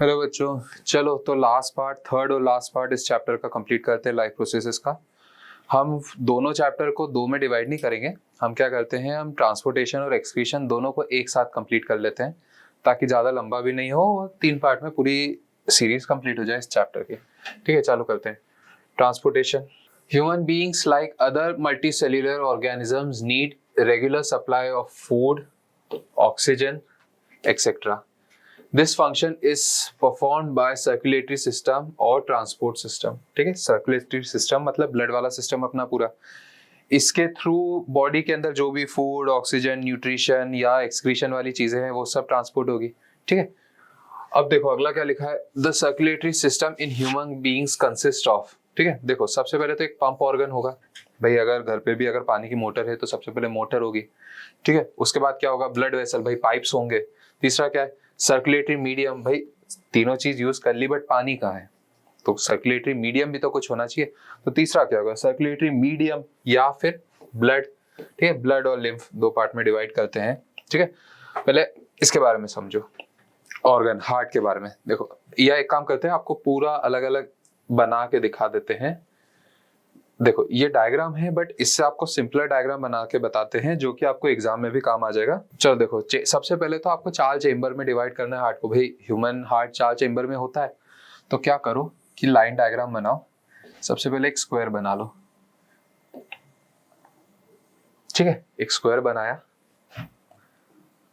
Hello बच्चों, चलो तो लास्ट पार्ट, थर्ड और लास्ट पार्ट इस चैप्टर का कंप्लीट करते हैं, लाइफ प्रोसेसेस का। हम दोनों चैप्टर को दो में डिवाइड नहीं करेंगे। हम क्या करते हैं, हम ट्रांसपोर्टेशन और एक्सक्रीशन दोनों को एक साथ कंप्लीट कर लेते हैं ताकि ज़्यादा लंबा भी नहीं हो और 3 पार्ट में पूरी सीरीज कंप्लीट हो जाए इस चैप्टर की। ठीक है, चालू करते हैं। Transportation. Human beings like other multicellular organisms need regular supply of food, oxygen, etcetera. This function is performed by circulatory system और transport system. ठीक है, circulatory system मतलब ब्लड वाला सिस्टम अपना पूरा। इसके थ्रू बॉडी के अंदर जो भी फूड, ऑक्सीजन, न्यूट्रिशन या एक्सक्रीशन वाली चीजें हैं वो सब ट्रांसपोर्ट होगी। ठीक है, अब देखो अगला क्या लिखा है, the circulatory system in human beings consist of. ठीक है, देखो सबसे पहले तो एक पंप ऑर्गन होगा भाई, अगर घर पे भी अगर पानी की मोटर है तो सबसे पहले मोटर होगी। ठीक है, उसके बाद क्या होगा, ब्लड वेसल भाई, पाइप्स होंगे। तीसरा क्या है, सर्कुलेटरी मीडियम भाई, तीनों चीज यूज कर ली बट पानी कहाँ है, तो सर्कुलेटरी मीडियम भी तो कुछ होना चाहिए। तो तीसरा क्या होगा, सर्कुलेटरी मीडियम या फिर ब्लड। ठीक है, ब्लड और लिम्फ दो पार्ट में डिवाइड करते हैं। ठीक है, पहले इसके बारे में समझो, ऑर्गन हार्ट के बारे में। देखो यह एक काम करते हैं, आपको पूरा अलग अलग बना के दिखा देते हैं। देखो ये डायग्राम है बट इससे आपको सिंपलर डायग्राम बना के बताते हैं जो कि आपको एग्जाम में भी काम आ जाएगा। चलो देखो, सबसे पहले तो आपको 4 चेंबर में डिवाइड करना है हार्ट को। भाई ह्यूमन हार्ट 4 चेंबर में होता है, तो क्या करो कि लाइन डायग्राम बनाओ। सबसे पहले एक स्क्वायर बना लो। ठीक है, एक स्क्वायर बनाया,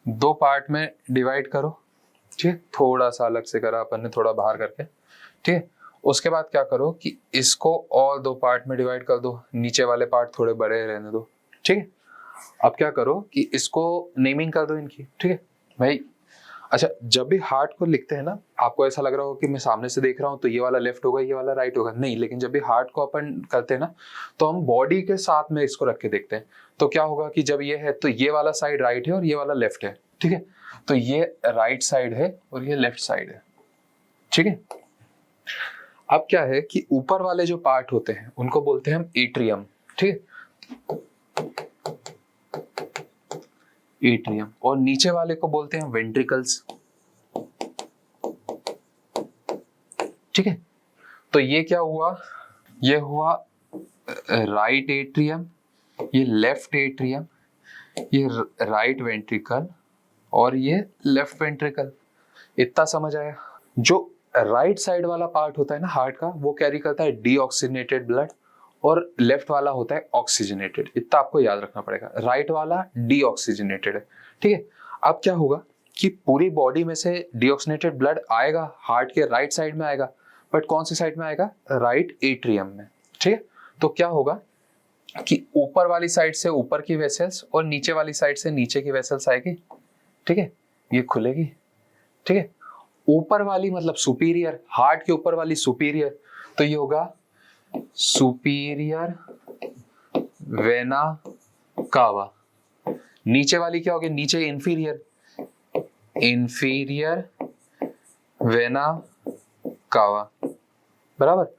2 पार्ट में डिवाइड करो। ठीक है, थोड़ा सा अलग से करा अपन ने, थोड़ा बाहर करके। ठीक है, उसके बाद क्या करो कि इसको और 2 पार्ट में डिवाइड कर दो, नीचे वाले पार्ट थोड़े बड़े रहने दो। ठीक है, अब क्या करो कि इसको नेमिंग कर दो इनकी। ठीक है भाई, अच्छा जब भी हार्ट को लिखते हैं ना, आपको ऐसा लग रहा होगा कि मैं सामने से देख रहा हूँ तो ये वाला लेफ्ट होगा, ये वाला राइट होगा, नहीं। लेकिन जब भी हार्ट को अपन करते हैं ना, तो हम बॉडी के साथ में इसको रख के देखते हैं। तो क्या होगा कि जब ये है तो ये वाला साइड राइट है और ये वाला लेफ्ट है। ठीक है, तो ये राइट साइड है और ये लेफ्ट साइड है। ठीक है, अब क्या है कि ऊपर वाले जो पार्ट होते हैं उनको बोलते हैं हम एट्रियम। ठीक है, एट्रियम, और नीचे वाले को बोलते हैं वेंट्रिकल्स। ठीक है, तो ये क्या हुआ, ये हुआ राइट एट्रियम, ये लेफ्ट एट्रियम, ये राइट वेंट्रिकल और ये लेफ्ट वेंट्रिकल। इतना समझ आया। जो राइट साइड वाला पार्ट होता है ना हार्ट का, वो कैरी करता है डीऑक्सीजनेटेड ब्लड और लेफ्ट वाला होता है ऑक्सीजनेटेड। इतना आपको याद रखना पड़ेगा, राइट वाला डीऑक्सीजनेटेड है। ठीक है, अब क्या होगा कि पूरी बॉडी में से डीऑक्सीजनेटेड ब्लड आएगा हार्ट के राइट साइड में आएगा, बट कौन सी साइड में आएगा, राइट एट्रियम में। ठीक है, तो क्या होगा कि ऊपर वाली साइड से ऊपर की वेसल्स और नीचे वाली साइड से नीचे की वेसल्स आएगी। ठीक है, ये खुलेगी। ठीक है, ऊपर वाली मतलब सुपीरियर, हार्ट के ऊपर वाली सुपीरियर, तो ये होगा सुपीरियर वेना कावा। नीचे वाली क्या होगी, नीचे इंफीरियर, इंफीरियर वेना कावा। बराबर।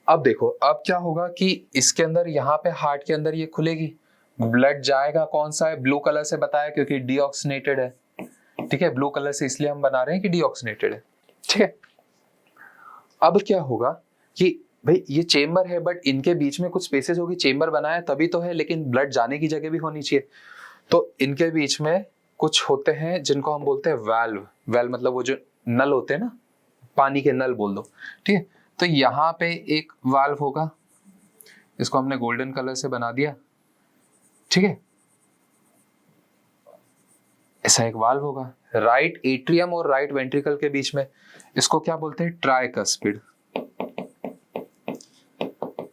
अब देखो अब क्या होगा कि इसके अंदर, यहाँ पे हार्ट के अंदर ये खुलेगी, ब्लड जाएगा, कौन सा है, ब्लू कलर से बताया क्योंकि डीऑक्सीनेटेड है। ठीक है, ब्लू कलर से इसलिए हम बना रहे हैं कि डीऑक्सीनेटेड है। ठीक है, अब क्या होगा कि भाई ये चेंबर है बट इनके बीच में कुछ स्पेसेस होगी, चेंबर बनाया तभी तो है, लेकिन ब्लड जाने की जगह भी होनी चाहिए। तो इनके बीच में कुछ होते हैं जिनको हम बोलते हैं वाल्व। वाल्व मतलब वो जो नल होते हैं ना, पानी के नल बोल दो। ठीक है, तो यहाँ पे एक वाल्व होगा, इसको हमने गोल्डन कलर से बना दिया। ठीक है, ऐसा एक वाल्व होगा राइट एट्रियम और राइट वेंट्रिकल के बीच में। इसको क्या बोलते हैं, ट्राइकस्पिड।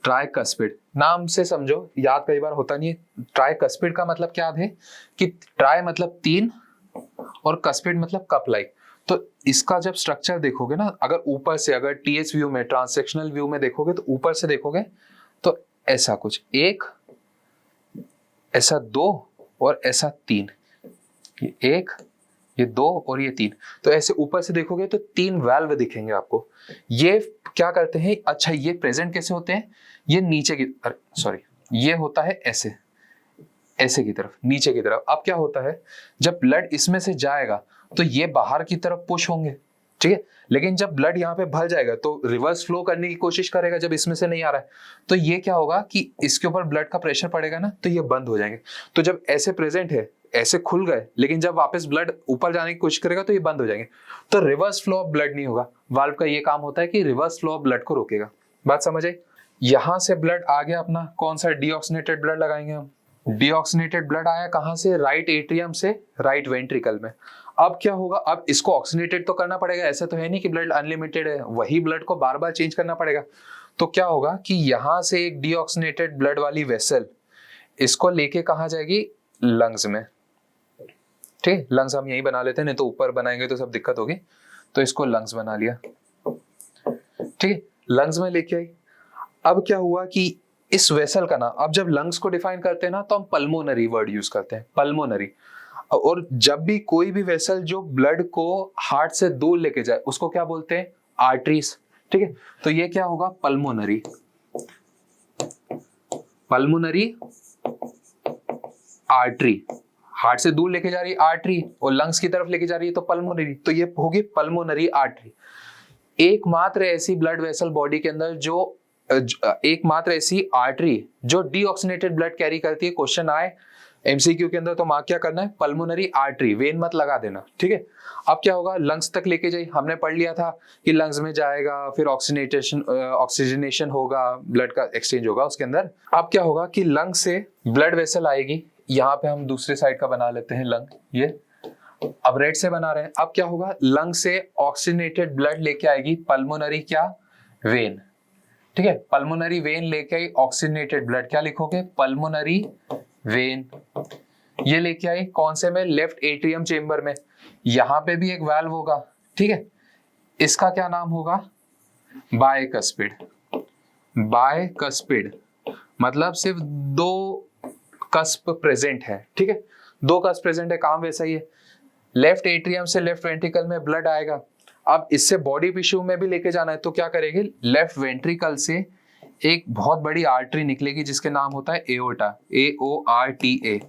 ट्राइकस्पिड नाम से समझो, याद कई बार होता नहीं है। ट्राइकस्पिड का मतलब क्या है कि ट्राई मतलब 3 और कस्पिड मतलब कप लाइक। तो इसका जब स्ट्रक्चर देखोगे ना, अगर ऊपर से, अगर टीएच व्यू में, ट्रांस-सेक्शनल व्यू में देखोगे, तो ऊपर से देखोगे तो ऐसा कुछ, एक ऐसा 2 और ऐसा 3, ये 1, ये 2 और ये 3। तो ऐसे ऊपर से देखोगे तो 3 वाल्व दिखेंगे आपको। ये क्या करते हैं, अच्छा ये प्रेजेंट कैसे होते हैं, ये नीचे की, सॉरी ये होता है ऐसे, ऐसे की तरफ, नीचे की तरफ। अब क्या होता है, जब ब्लड इसमें से जाएगा तो ये बाहर की तरफ पुश होंगे, ठीक है। लेकिन जब ब्लड यहाँ पे भर जाएगा तो रिवर्स फ्लो करने की कोशिश करेगा, जब इसमें से नहीं आ रहा है तो ये क्या होगा कि इसके ऊपर ब्लड का प्रेशर पड़ेगा ना, तो ये बंद हो जाएंगे। तो जब ऐसे प्रेजेंट है, ऐसे खुल गए, लेकिन जब वापस ब्लड ऊपर जाने की कोशिश करेगा तो ये बंद हो जाएंगे, तो रिवर्स फ्लो ऑफ ब्लड नहीं होगा। वाल्व का ये काम होता है कि रिवर्स फ्लो ऑफ ब्लड को रोकेगा। बात समझ आई। यहां से ब्लड आ गया अपना, कौन सा डीऑक्सीनेटेड ब्लड लगाएंगे हम। डीऑक्सीनेटेड ब्लड आया कहां से, राइट एट्रियम से राइट वेंट्रिकल में। अब क्या होगा, अब इसको ऑक्सीनेटेड तो करना पड़ेगा, ऐसा तो है नहीं कि ब्लड अनलिमिटेड है, वही ब्लड को बार बार चेंज करना पड़ेगा। तो क्या होगा कि यहां से एक डीऑक्सीनेटेड ब्लड वाली वेसल इसको लेके कहां जाएगी, लंग्स में। ठीक है, लंग्स हम यही बना लेते हैं, नहीं तो ऊपर बनाएंगे तो सब दिक्कत होगी, तो इसको लंग्स बना लिया। ठीक है, लंग्स में लेके आई। अब क्या हुआ कि इस वेसल का ना, अब जब लंग्स को डिफाइन करते हैं ना तो हम पल्मोनरी वर्ड यूज करते हैं, पल्मोनरी। और जब भी कोई भी वेसल जो ब्लड को हार्ट से दूर लेके जाए उसको क्या बोलते हैं, आर्टरीज। ठीक है, तो ये क्या होगा, पल्मोनरी। पल्मोनरी आर्टरी, हार्ट से दूर लेके जा रही है आर्टरी, और लंग्स की तरफ लेके जा रही है तो पल्मोनरी, तो ये होगी पल्मोनरी आर्टरी। एकमात्र ऐसी ब्लड वेसल बॉडी के अंदर जो एकमात्र ऐसी आर्टरी जो डीऑक्सीनेटेड ब्लड कैरी करती है। क्वेश्चन आए एमसीक्यू के अंदर तो मार्क क्या करना है, पल्मोनरी आर्टरी, वेन मत लगा देना। ठीक है, अब क्या होगा, लंग्स तक लेके जाइए। हमने पढ़ लिया था कि लंग्स में जाएगा, फिर ऑक्सीजनेशन होगा, ब्लड का एक्सचेंज होगा उसके अंदर। अब क्या होगा कि लंग से ब्लड वेसल आएगी, यहाँ पे हम दूसरे साइड का बना लेते हैं लंग, ये अब रेड से बना रहे हैं। अब क्या होगा, लंग से ऑक्सीजनेटेड ब्लड लेके आएगी पल्मोनरी क्या, वेन। ठीक है, पल्मोनरी वेन लेके आई ऑक्सीजनेटेड ब्लड, क्या लिखोगे, पल्मोनरी वेन। ये लेके आई कौन से में, लेफ्ट एट्रियम चेंबर में। यहां पे भी एक वाल्व होगा। ठीक है, इसका क्या नाम होगा, बायकस्पिड। बायकस्पिड मतलब सिर्फ दो कस्प प्रेजेंट है। ठीक है, दो कस्प प्रेजेंट है, काम वैसा ही है। लेफ्ट एट्रियम से लेफ्ट वेंट्रिकल में ब्लड आएगा। अब इससे बॉडी टिश्यू में भी लेके जाना है तो क्या करेगी, लेफ्ट वेंट्रिकल से एक बहुत बड़ी आर्टरी निकलेगी जिसके नाम होता है एओर्टा, AORTA।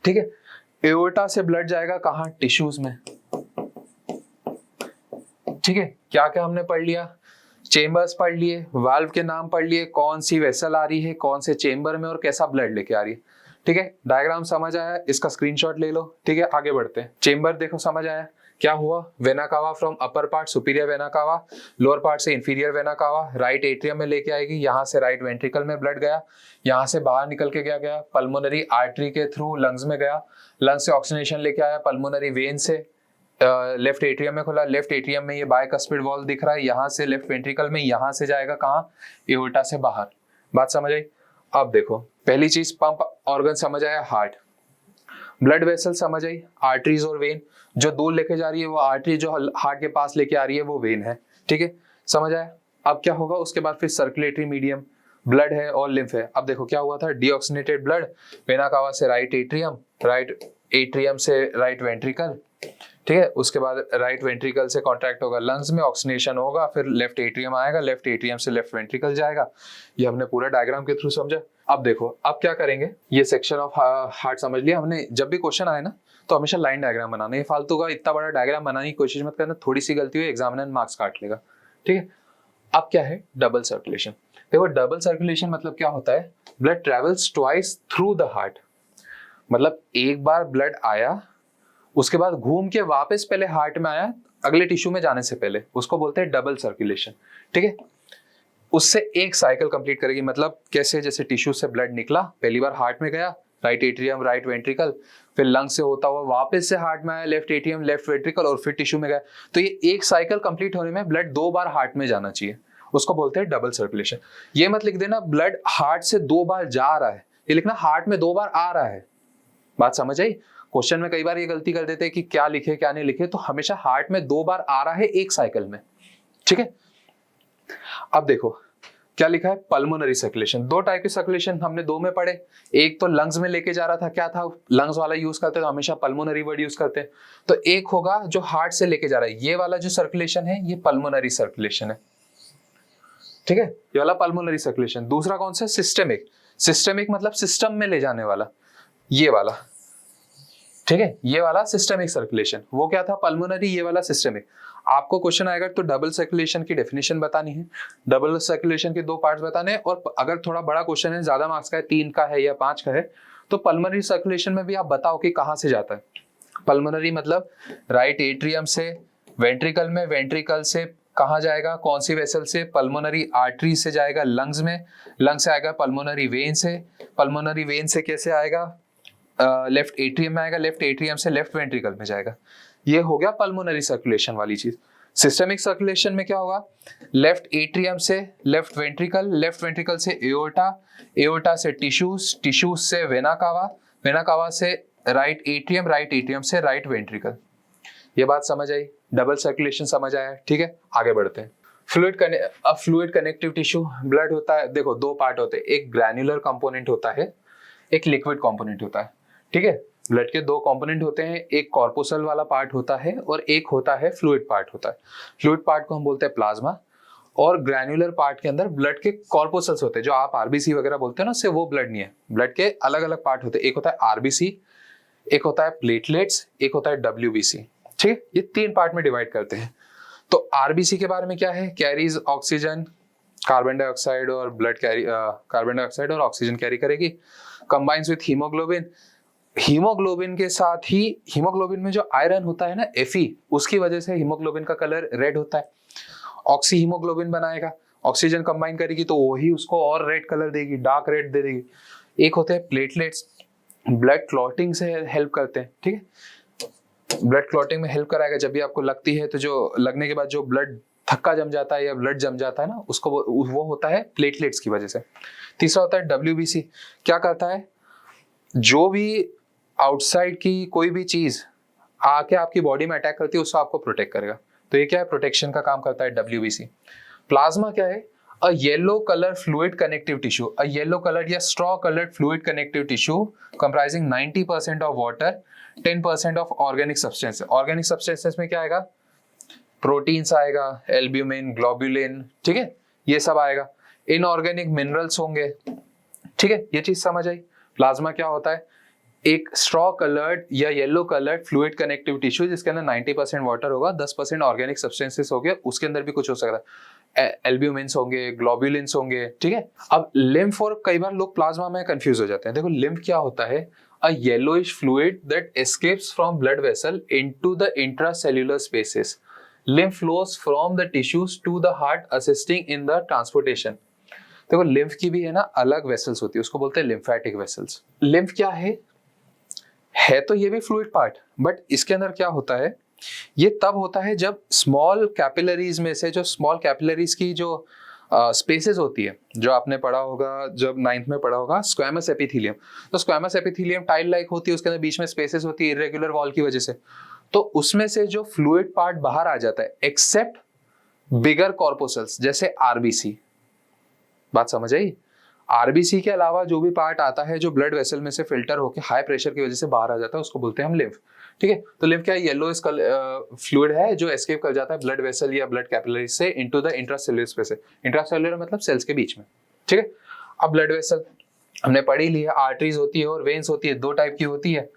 ठीक है, एओर्टा से ब्लड जाएगा कहां, टिश्यूज में। ठीक है, क्या क्या हमने पढ़ लिया, चेंबर्स पढ़ लिए, वाल्व के नाम पढ़ लिए, कौन सी वेसल आ रही है कौन से चेंबर में और कैसा ब्लड लेके आ रही है। ठीक है, डायग्राम समझ आया, इसका स्क्रीनशॉट ले लो। ठीक है, आगे बढ़ते हैं। चेंबर देखो समझ आया, क्या हुआ, vena cava from upper part superior vena cava, lower part से inferior vena cava, right atrium में लेके आएगी, यहाँ से राइट वेंट्रिकल में ब्लड गया, यहाँ से बाहर निकल के गया पल्मोनरी आर्टरी के थ्रू लंग्स में गया, लंग्स से ऑक्सीजनेशन लेके आया पल्मोनरी वेन से, लेफ्ट एट्रियम में खुला, लेफ्ट एट्रियम में ये बायकस्पिड वॉल्व दिख रहा है, यहाँ से लेफ्ट वेंट्रिकल में, यहाँ से जाएगा कहाँ, एओर्टा से बाहर। बात समझ आई। अब देखो पहली चीज पंप ऑर्गन समझ आया, हार्ट। ब्लड वेसल समझ आई, आर्टरीज और वेन। जो दूर लेके जा रही है वो आर्टरी, जो हार्ट के पास लेके आ रही है वो वेन है। ठीक है, समझ आया। अब क्या होगा, उसके बाद फिर सर्कुलेटरी मीडियम, ब्लड है और लिम्फ है। अब देखो क्या हुआ था, डीऑक्सीनेटेड ब्लड वेना कावा से राइट एट्रियम से राइट वेंट्रिकल। ठीक है, उसके बाद राइट वेंट्रिकल से कॉन्ट्रैक्ट होगा लंग्स में, ऑक्सीजनेशन होगा, फिर लेफ्ट एट्रियम आएगा, लेफ्ट एट्रियम से लेफ्ट वेंट्रिकल जाएगा। ये हमने पूरा डायग्राम के थ्रू समझा। अब देखो अब क्या करेंगे, ये सेक्शन ऑफ हार्ट समझ लिया हमने। जब भी क्वेश्चन आए ना तो हमेशा लाइन डायग्राम बनाना, ये फालतू का इतना बड़ा डायग्राम बनाने की कोशिश मत करना, थोड़ी सी गलती हुई एग्जामिनर मार्क्स काट लेगा। ठीक है, अब क्या है, डबल सर्कुलेशन। देखो डबल सर्कुलेशन मतलब क्या होता है, blood travels twice through the heart. मतलब एक बार ब्लड आया, उसके बाद घूम के वापस पहले हार्ट में आया, अगले टिश्यू में जाने से पहले, उसको बोलते हैं डबल सर्कुलेशन। ठीक है, उससे एक साइकिल कंप्लीट करेगी। मतलब कैसे, जैसे टिश्यू से ब्लड निकला, पहली बार हार्ट में गया, राइट एट्रियम राइट वेंट्रिकल, फिर लंग से होता हुआ वापस से हार्ट में आया, लेफ्ट एट्रियम लेफ्ट वेंट्रिकल, और फिर टिश्यू में गया। तो ये एक साइकिल कंप्लीट होने में ब्लड 2 बार हार्ट में जाना चाहिए, उसको बोलते हैं डबल सर्कुलेशन। ये मत लिख देना ब्लड हार्ट से 2 बार जा रहा है, ये लिखना हार्ट में 2 बार आ रहा है। बात समझ आई। क्वेश्चन में कई बार ये गलती कर देते हैं कि क्या लिखे क्या नहीं लिखे, तो हमेशा हार्ट में 2 बार आ रहा है एक साइकिल में। ठीक है, अब देखो क्या लिखा है, पल्मोनरी सर्कुलेशन। 2 टाइप के सर्कुलेशन हमने 2 में पढ़े, एक तो लंग्स में लेके जा रहा था, क्या था, लंग्स वाला यूज करते तो हमेशा पल्मोनरी वर्ड यूज करते हैं। तो एक होगा जो हार्ट से लेके जा रहा है, ये वाला जो सर्कुलेशन है ये पल्मोनरी सर्कुलेशन है। ठीक है, ये वाला पल्मोनरी सर्कुलेशन। दूसरा कौन सा, सिस्टेमिक। सिस्टेमिक मतलब सिस्टम में ले जाने वाला, ये वाला। ठीक है, ये वाला सिस्टमिक सर्कुलेशन। वो क्या था पल्मोनरी, ये वाला सिस्टमिक। आपको क्वेश्चन आएगा तो डबल सर्कुलेशन की डेफिनेशन बतानी है, डबल सर्कुलेशन के 2 पार्ट्स बताने हैं, और अगर थोड़ा बड़ा क्वेश्चन है, ज्यादा मार्क्स का है, 3 का है या 5 का है, तो पल्मोनरी सर्कुलेशन में भी आप बताओ कि कहाँ से जाता है। पल्मोनरी मतलब राइट एट्रियम से वेंट्रिकल में, वेंट्रिकल से कहाँ जाएगा, कौन सी वेसल से, पल्मोनरी आर्टरी से जाएगा लंग्स में, लंग से आएगा पल्मोनरी वेन से, पल्मोनरी वेन से कैसे आएगा लेफ्ट एट्रियम में आएगा, लेफ्ट एट्रियम से लेफ्ट वेंट्रिकल में जाएगा। ये हो गया पल्मोनरी सर्कुलेशन वाली चीज। सिस्टमिक सर्कुलेशन में क्या होगा, लेफ्ट एट्रियम से लेफ्ट वेंट्रिकल, लेफ्ट वेंट्रिकल से एओर्टा, एओर्टा से टिश्यूज, टिश्यूज से वेना कावा, वेना कावा से राइट एट्रियम, राइट एट्रियम से राइट वेंट्रिकल। ये बात समझ आई, डबल सर्कुलेशन समझ आया, ठीक है। आगे बढ़ते हैं। फ्लूइड कनेक्टिव टिश्यू, ब्लड होता है, देखो 2 पार्ट होते हैं, एक ग्रैन्युलर कंपोनेंट होता है, एक लिक्विड कंपोनेंट होता है, ठीक है। ब्लड के 2 कंपोनेंट होते हैं, एक कॉर्पोसल वाला पार्ट होता है और एक होता है फ्लूइड पार्ट होता है। फ्लूइड पार्ट को हम बोलते हैं प्लाज्मा, और ग्रैन्युलर पार्ट के अंदर ब्लड के कॉर्पोसल्स होते हैं, जो आप आरबीसी वगैरह बोलते हैं ना, उससे वो ब्लड नहीं है। ब्लड के अलग अलग पार्ट होते हैं, एक होता है आरबीसी, एक होता है प्लेटलेट्स, एक होता है डब्ल्यूबीसी, ठीक है। ये 3 पार्ट में डिवाइड करते हैं। तो आरबीसी के बारे में क्या है, कैरीज ऑक्सीजन, कार्बन डाइऑक्साइड और ब्लड कैरी, कार्बन डाइऑक्साइड और ऑक्सीजन कैरी करेगी, कंबाइंस विथ हीमोग्लोबिन। हीमोग्लोबिन के साथ ही, हीमोग्लोबिन में जो आयरन होता है ना Fe, उसकी वजह से हीमोग्लोबिन का कलर रेड होता है। ऑक्सी हीमोग्लोबिन बनाएगा, ऑक्सीजन कंबाइन करेगी तो वही उसको और रेड कलर देगी, डार्क रेड दे देगी। एक होते हैं प्लेटलेट्स, ब्लड क्लॉटिंग से हेल्प करते हैं, ठीक है। ब्लड क्लॉटिंग में हेल्प कराएगा, जब भी आपको लगती है तो जो लगने के बाद जो ब्लड थक्का जम जाता है या ब्लड जम जाता है ना, उसको वो होता है प्लेटलेट्स की वजह से। तीसरा होता है WBC, क्या करता है, जो भी आउटसाइड की कोई भी चीज आके आपकी बॉडी में अटैक करती है उसको आपको प्रोटेक्ट करेगा, तो ये क्या है, प्रोटेक्शन का काम करता है WBC। प्लाज्मा क्या है, a yellow colour fluid connective tissue, a yellow colour या straw coloured fluid connective tissue comprising 90% of water, 10% of organic substance. Organic substances में क्या आएगा, प्रोटीन्स आएगा, एल्ब्यूमिन, ग्लोबुलिन, ठीक है, ये सब आएगा। इनऑर्गेनिक मिनरल्स होंगे, ठीक है, ये चीज समझ आई। प्लाज्मा क्या होता है, एक स्ट्रॉ कलर्ड या yellow coloured fluid connective tissue जिसके अंदर 90% वाटर होगा, 10% ऑर्गेनिक सब्सटेंसेस हो गए, उसके अंदर भी कुछ हो सकता है, एल्ब्यूमिन्स होंगे, ग्लोबुलिन्स होंगे, ठीक है। अब लिम्फ, और कई बार लोग प्लाज्मा में कंफ्यूज हो जाते हैं। देखो लिम्फ क्या होता है, a yellowish fluid that escapes from blood vessel into the intracellular spaces. Lymph flows from the tissues to the heart assisting in the transportation. देखो लिम्फ की भी है ना अलग वेसल्स होती है, उसको बोलते हैं लिम्फेटिक वेसल्स। लिम्फ क्या है तो ये भी फ्लूइड पार्ट, बट इसके अंदर क्या होता है, ये तब होता है जब स्मॉल कैपिलरीज में से, जो स्मॉल कैपिलरीज की जो स्पेसेस होती है, जो आपने पढ़ा होगा जब 9th में पढ़ा होगा, स्क्वैमस एपिथेलियम। तो स्क्वैमस एपिथेलियम टाइल लाइक होती है, उसके अंदर बीच में स्पेसेस होती है इरेगुलर वॉल की वजह से, तो उसमें से जो फ्लूइड पार्ट बाहर आ जाता है, एक्सेप्ट बिगर कॉर्पोसल्स जैसे आरबीसी। बात समझ आई। आरबीसी के अलावा जो भी पार्ट आता है जो ब्लड वेसल में से फिल्टर होकर हाई प्रेशर की वजह से बाहर आ जाता है, उसको बोलते हैं हम लिम्फ, ठीक है। तो लिम्फ क्या है, येलो फ्लूइड है जो एस्केप कर जाता है ब्लड वेसल या ब्लड कैपिलरी से into the intracellular space. Intracellular मतलब सेल्स के बीच में, ठीक है। अब ब्लड वेसल हमने पढ़ी ली है, आर्टरीज होती है और वेन्स होती है, 2 टाइप की होती है,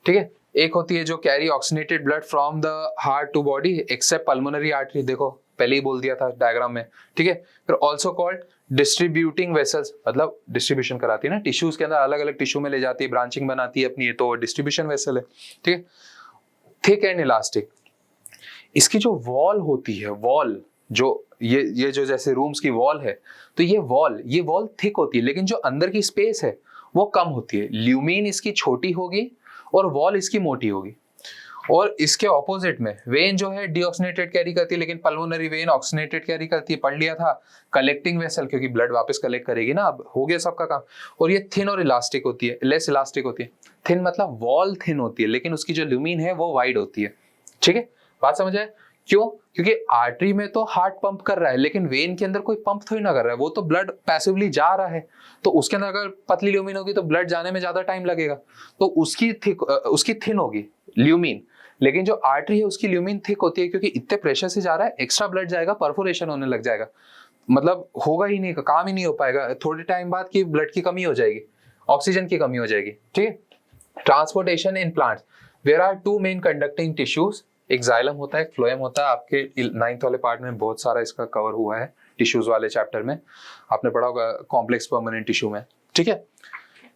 ठीक है। एक होती है जो carry oxygenated blood from the heart to body, except pulmonary artery, देखो पहले ही बोल दिया था डायग्राम में, ठीक है। फिर ऑल्सो कॉल्ड डिस्ट्रीब्यूटिंग वेसल्स, मतलब डिस्ट्रीब्यूशन कराती है ना, टिश्यूज के अंदर अलग अलग टिश्यू में ले जाती है, ब्रांचिंग बनाती है अपनी, तो डिस्ट्रीब्यूशन वेसल है, ठीक है। थिक एंड इलास्टिक, इसकी जो वॉल होती है, वॉल जो ये जो जैसे रूम्स की वॉल है, तो ये वॉल थिक होती है, लेकिन जो अंदर की स्पेस है वो कम होती है। ल्यूमीन इसकी छोटी होगी और वॉल इसकी मोटी होगी। और इसके ऑपोजिट में वेन जो है डीऑक्सीनेटेड कैरी करती है, लेकिन पल्मोनरी वेन ऑक्सीनेटेड कैरी करती है, पढ़ लिया था। कलेक्टिंग वेसल, क्योंकि ब्लड वापस कलेक्ट करेगी ना, अब हो गया सबका काम। और ये थिन और इलास्टिक होती है, लेस इलास्टिक होती है। थिन मतलब वॉल थिन होती है, लेकिन उसकी जो ल्यूमीन है वो वाइड होती है, ठीक है। बात समझ आए क्यों? क्योंकि आर्टरी में तो हार्ट पंप कर रहा है, लेकिन वेन के अंदर कोई पंप थोड़ी ना कर रहा है, वो तो ब्लड पैसिवली जा रहा है। तो उसके अंदर अगर पतली ल्यूमीन होगी तो ब्लड जाने में ज्यादा टाइम लगेगा, तो उसकी थिन होगी ल्यूमीन। लेकिन जो आर्टरी है उसकी ल्यूमीन थिक होती है, क्योंकि इतने प्रेशर से जा रहा है, एक्स्ट्रा ब्लड जाएगा, परफोरेशन होने लग जाएगा, मतलब होगा ही नहीं, काम ही नहीं हो पाएगा, थोड़े टाइम बाद की ब्लड की कमी हो जाएगी, ऑक्सीजन की कमी हो जाएगी, ठीक है। Transportation in plants, there are two main conducting tissues, एक जाइलम होता है, एक फ्लोएम होता है। आपके 9th वाले पार्ट में बहुत सारा इसका कवर हुआ है, टिश्यूज वाले चैप्टर में आपने पढ़ा होगा कॉम्प्लेक्स परमानेंट टिश्यू में, ठीक है।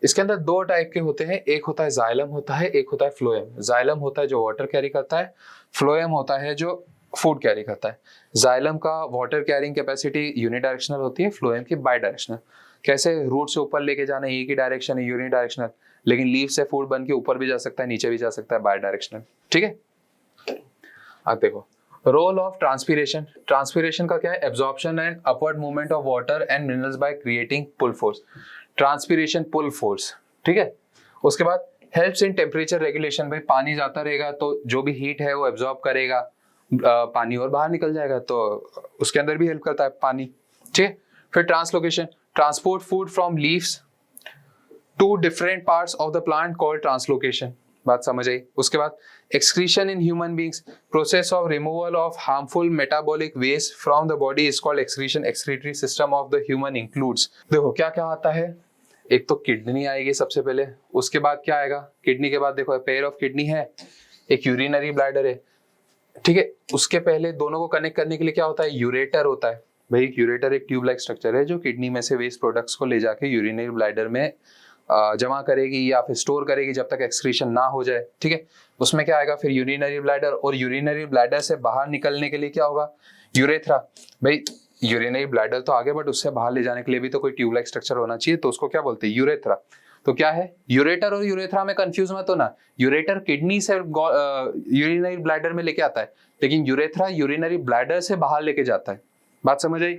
इसके अंदर दो टाइप के होते हैं, एक होता है जाइलम होता है, एक होता है फ्लोएम। जाइलम होता है जो वाटर कैरी करता है, फ्लोएम होता है जो फूड कैरी करता है। जाइलम का वाटर कैरिंग कैपेसिटी यूनिडायरेक्शनल होती है, फ्लोएम की बाई डायरेक्शनल। कैसे, रूट से ऊपर लेके जाना एक ही डायरेक्शन है, यूनिडायरेक्शनल, लेकिन लीफ से फूड बन के ऊपर भी जा सकता है, नीचे भी जा सकता है, बाई डायरेक्शनल, ठीक है। अब देखो रोल ऑफ ट्रांसपीरेशन। ट्रांसपीरेशन का क्या है, absorption and upward movement of water and minerals by creating pull force. Transpiration pull force, ठीक है। उसके बाद हेल्प्स इन टेम्परेचर रेगुलेशन, भाई पानी जाता रहेगा तो जो भी हीट है वो एब्जॉर्ब करेगा, पानी और बाहर निकल जाएगा, तो उसके अंदर भी हेल्प करता है पानी, ठीक है। फिर translocation, transport food from leaves to different parts of the plant called translocation, बात समझ आई। उसके बाद excretion in human beings, process of removal of harmful metabolic waste from the body is called excretion. Excretory system of the human includes, देखो क्या क्या आता है, एक तो किडनी आएगी सबसे पहले, उसके बाद क्या आएगा, किडनी के बाद देखो पेयर ऑफ किडनी है, एक यूरिनरी ब्लैडर है, ठीक है। उसके पहले दोनों को कनेक्ट करने के लिए क्या होता है, यूरेटर होता है। भाई यूरेटर एक ट्यूब लाइक स्ट्रक्चर है जो किडनी में से वेस्ट प्रोडक्ट्स को ले जाके यूरिनरी ब्लैडर में जमा करेगी या फिर स्टोर करेगी जब तक एक्सक्रीशन ना हो जाए, ठीक है। उसमें क्या आएगा फिर यूरिनरी ब्लैडर, और यूरिनरी ब्लैडर से बाहर निकलने के लिए क्या होगा, यूरेथ्रा। भाई यूरिनरी ब्लैडर तो आगे, बट उससे बाहर ले जाने के लिए भी तो कोई ट्यूब लाइक स्ट्रक्चर होना चाहिए, तो उसको क्या बोलते हैं, यूरेथ्रा। तो क्या है, यूरेटर और यूरेथ्रा में कंफ्यूज मत होना, यूरेटर किडनी से यूरिनरी ब्लैडर में लेके आता है, लेकिन यूरेथ्रा यूरिनरी ब्लैडर से बाहर लेके जाता है, बात समझ आई,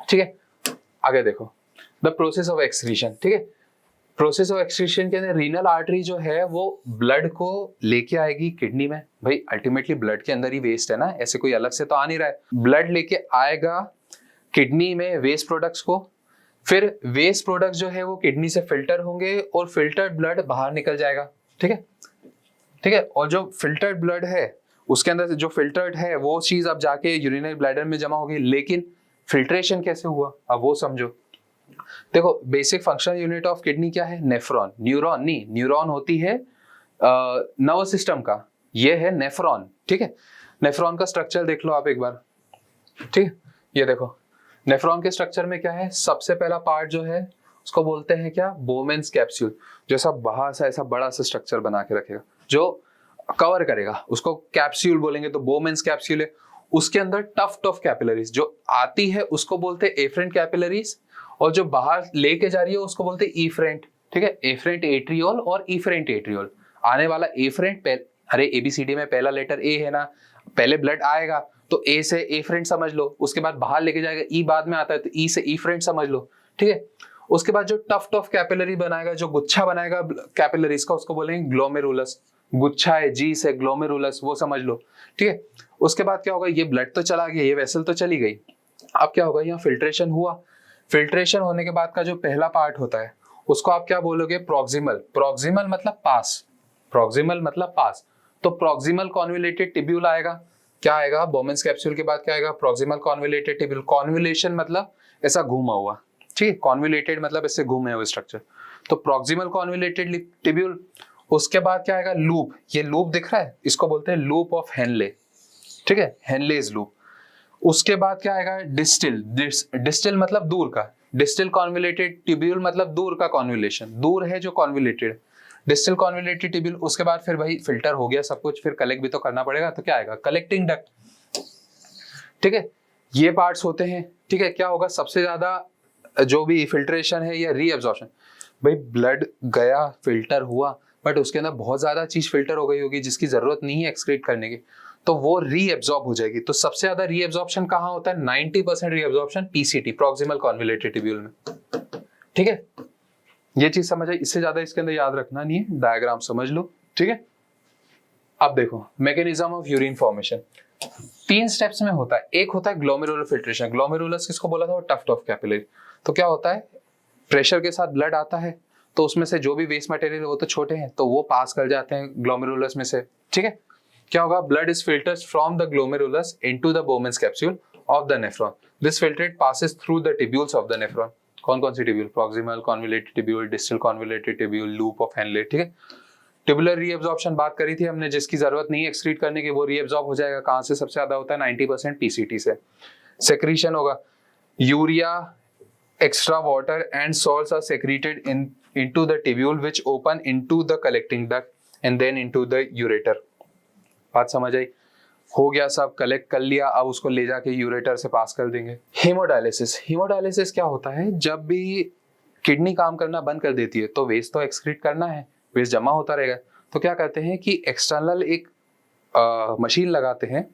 ठीक है। आगे देखो द प्रोसेस ऑफ एक्सक्रीशन, ठीक है। प्रोसेस ऑफ एक्सक्रीशन के अंदर रीनल आर्टरी जो है वो ब्लड को लेके आएगी किडनी में। भाई अल्टीमेटली ब्लड के अंदर ही वेस्ट है ना, ऐसे कोई अलग से तो आ नहीं रहा है, ब्लड लेके आएगा किडनी में वेस्ट प्रोडक्ट्स को, फिर वेस्ट प्रोडक्ट जो है वो किडनी से फिल्टर होंगे और फिल्टर्ड ब्लड बाहर निकल जाएगा, ठीक है, ठीक है। और जो फिल्टर्ड ब्लड है उसके अंदर जो फिल्टर्ड है वो चीज अब जाके यूरिनरी ब्लैडर में जमा होगी, लेकिन फिल्ट्रेशन कैसे हुआ अब वो समझो। देखो basic functional unit of kidney क्या है, नेफ्रॉन, न्यूरॉन नहीं, न्यूरॉन होती है नर्वस सिस्टम का, ये है नेफ्रॉन, ठीक है। नेफ्रॉन का स्ट्रक्चर देख लो आप एक बार, ठीक है। ये देखो नेफ्रॉन के स्ट्रक्चर में क्या है, सबसे पहला पार्ट जो है उसको बोलते हैं क्या, बोमेन्स कैप्सूल, जो ऐसा बाहर से ऐसा बड़ा सा स्ट्रक्चर बना के रखेगा जो कवर करेगा, उसको कैप्सूल बोलेंगे, तो बोमेन्स कैप्सूल है। उसके अंदर टफ्ट ऑफ कैपिलरीज जो आती है उसको बोलते हैं एफरेंट कैपिलरीज, और जो बाहर लेके जा रही है उसको बोलते हैं इफरेंट, ठीक है। एफरेंट एट्रियोल और इफरेंट एट्रियोल। आने वाला एफरेंट, अरे एबीसीडी में पहला लेटर ए है ना, पहले ब्लड आएगा तो ए से एफरेंट समझ लो, उसके बाद बाहर लेके जाएगा, ई बाद में आता है तो ई से इफरेंट समझ लो, ठीक है। उसके बाद जो टफ्ट ऑफ कैपिलरी बनाएगा, जो गुच्छा बनाएगा कैपिलरीज का, उसको बोलेंगे ग्लोमेरुलस। गुच्छा है जी से, ग्लोमेरुलस वो समझ लो, ठीक है। उसके बाद क्या होगा, ये ब्लड तो चला गया, ये वेसल तो चली गई, अब क्या होगा, यहाँ फिल्ट्रेशन हुआ। फिल्ट्रेशन होने के बाद का जो पहला पार्ट होता है उसको आप क्या बोलोगे, प्रोक्सिमल। प्रोक्सिमल मतलब पास, प्रोक्सिमल मतलब पास, तो प्रोक्सिमल कॉन्वोल्यूटेड टिब्यूल आएगा। क्या आएगा, बोमेन्स कैप्सूल के बाद क्या आएगा, प्रोक्सिमल कॉन्वोल्यूटेड टिब्यूल। कॉन्वोल्यूशन मतलब ऐसा घूमा हुआ, ठीक है, कॉन्वोल्यूटेड मतलब ऐसे घूमे हुए स्ट्रक्चर, तो प्रोक्सिमल कॉन्वोल्यूटेड टिब्यूल। उसके बाद क्या आएगा, लूप। ये लूप दिख रहा है, इसको बोलते हैं लूप ऑफ हेनले, ठीक है, हेनलेज लूप। उसके बाद क्या आएगा, डिस्टिल। डिस्टिल मतलब दूर का, डिस्टिल कॉन्वोल्यूटेड टिब्यूल मतलब दूर का कॉन्वोल्यूशन, दूर है जो कॉन्वोल्यूटेड, डिस्टिल कॉन्वोल्यूटेड टिब्यूल। उसके बाद फिर भाई फिल्टर हो गया सब कुछ, फिर कलेक्ट भी तो करना पड़ेगा, तो क्या आएगा, कलेक्टिंग डक्ट, ठीक है। ये पार्ट्स होते हैं, ठीक है। क्या होगा, सबसे ज्यादा जो भी फिल्ट्रेशन है या रीअब्जॉर्प्शन, भाई ब्लड गया फिल्टर हुआ, बट उसके अंदर बहुत ज्यादा चीज फिल्टर हो गई होगी जिसकी जरूरत नहीं है एक्सक्रीट करने की, तो वो रीएब्जॉर्ब हो जाएगी। तो सबसे ज्यादा रीएब्जॉर्प्शन कहाँ होता है, 90% reabsorption PCT, proximal convoluted tubule में, ठीक है। ये चीज समझ आई, इससे ज्यादा इसके अंदर याद रखना नहीं है, डायग्राम समझ लो, ठीक है। अब देखो mechanism of urine formation 3 steps में होता है। एक होता है ग्लोमेरुलर फिल्ट्रेशन। ग्लोमेरुलस किसको बोला था, टफ्ट ऑफ कैपिलरी। तो क्या होता है, प्रेशर के साथ ब्लड आता है तो उसमें से जो भी वेस्ट मटेरियल वो तो छोटे हैं तो वो पास कर जाते हैं ग्लोमेरुलस में से, ठीक है। क्या होगा, blood is filtered from the glomerulus into the Bowman's capsule of the nephron. This filtrate passes through the tubules of the nephron. कौन कौन सी tubule, proximal convoluted tubule, distal convoluted tubule, loop of Henle, ठीक है, tubular reabsorption बात करी थी हमने, जिसकी जरूरत नहीं है एक्सक्रीट करने की, वो रीएब्जॉर्ब हो जाएगा। कहाँ से सबसे ज्यादा होता है? 90% पीसीटी से। सेक्रीशन होगा, urea, extra water and salts are secreted into the tubule which open into the collecting duct and then into the ureter। बात समझ आई? हो गया, सब कलेक्ट कर लिया, अब उसको ले जाके यूरेटर से पास कर देंगे। हीमोडायलिसिस, हीमोडायलिसिस क्या होता है? जब भी किडनी काम करना बंद कर देती है तो वेस्ट तो एक्सक्रीट करना है, वेस्ट जमा होता रहेगा, तो क्या करते हैं कि एक्सटर्नल एक मशीन लगाते हैं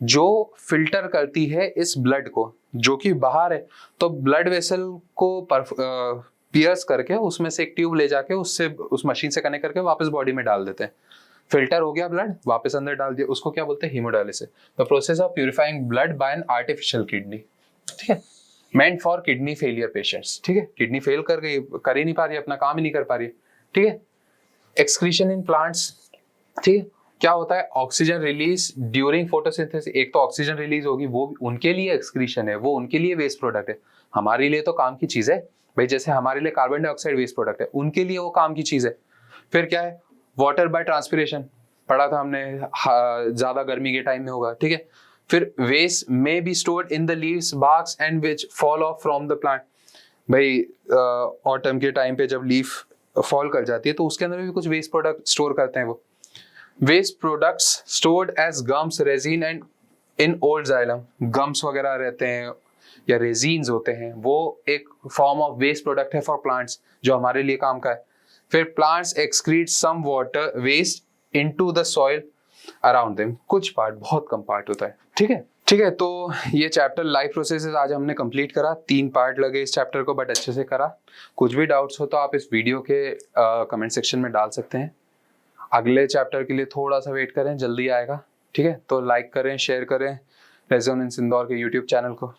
जो फिल्टर करती है इस ब्लड को जो कि बाहर है, तो ब्लड वेसल को पियर्स करके उसमें से एक ट्यूब ले जाके उससे उस मशीन से कनेक्ट करके वापस बॉडी में डाल देते हैं। फिल्टर हो गया ब्लड, वापस अंदर डाल दिया, उसको क्या बोलते हैं? Haemodialysis. The process of purifying blood bye an artificial kidney, ठीक है, meant for kidney failure patients, ठीक है, किडनी फेल कर गई, कर ही नहीं पा रही, अपना काम ही नहीं कर पा रही, ठीक है। एक्सक्रीशन इन प्लांट्स, ठीक है, क्या होता है? Oxygen release during photosynthesis. एक तो ऑक्सीजन रिलीज होगी, वो उनके लिए एक्सक्रीशन है, वो उनके लिए वेस्ट प्रोडक्ट है, हमारे लिए तो काम की चीज है भाई। जैसे हमारे लिए कार्बन डाइऑक्साइड वेस्ट प्रोडक्ट है, उनके लिए वो काम की चीज है। फिर क्या है? वाटर बाय ट्रांसपिरेशन, पढ़ा था हमने, ज्यादा गर्मी के टाइम में होगा, ठीक है। फिर waste may be stored in the leaves, barks and which fall off from the plant. भाई ऑटम के टाइम पे जब लीफ फॉल कर जाती है तो उसके अंदर भी कुछ वेस्ट प्रोडक्ट स्टोर करते हैं वो। Waste products stored as gums, resin and in old xylem, gums वगैरह रहते हैं या रेजिन्स होते हैं, वो एक फॉर्म ऑफ वेस्ट प्रोडक्ट है फॉर प्लांट्स जो हमारे लिए काम का है। फिर plants excrete some water waste into the soil around them, कुछ पार्ट, बहुत कम पार्ट होता है, ठीक है, ठीक है। तो ये चैप्टर लाइफ प्रोसेसेस आज हमने कंप्लीट करा, 3 पार्ट लगे इस चैप्टर को, बट अच्छे से करा। कुछ भी डाउट्स हो तो आप इस वीडियो के कमेंट सेक्शन में डाल सकते हैं। अगले चैप्टर के लिए थोड़ा सा वेट करें, जल्दी आएगा, ठीक है। तो लाइक करें, शेयर करें रेजोनेंस इंदौर के यूट्यूब चैनल को।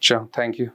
चलो, थैंक यू।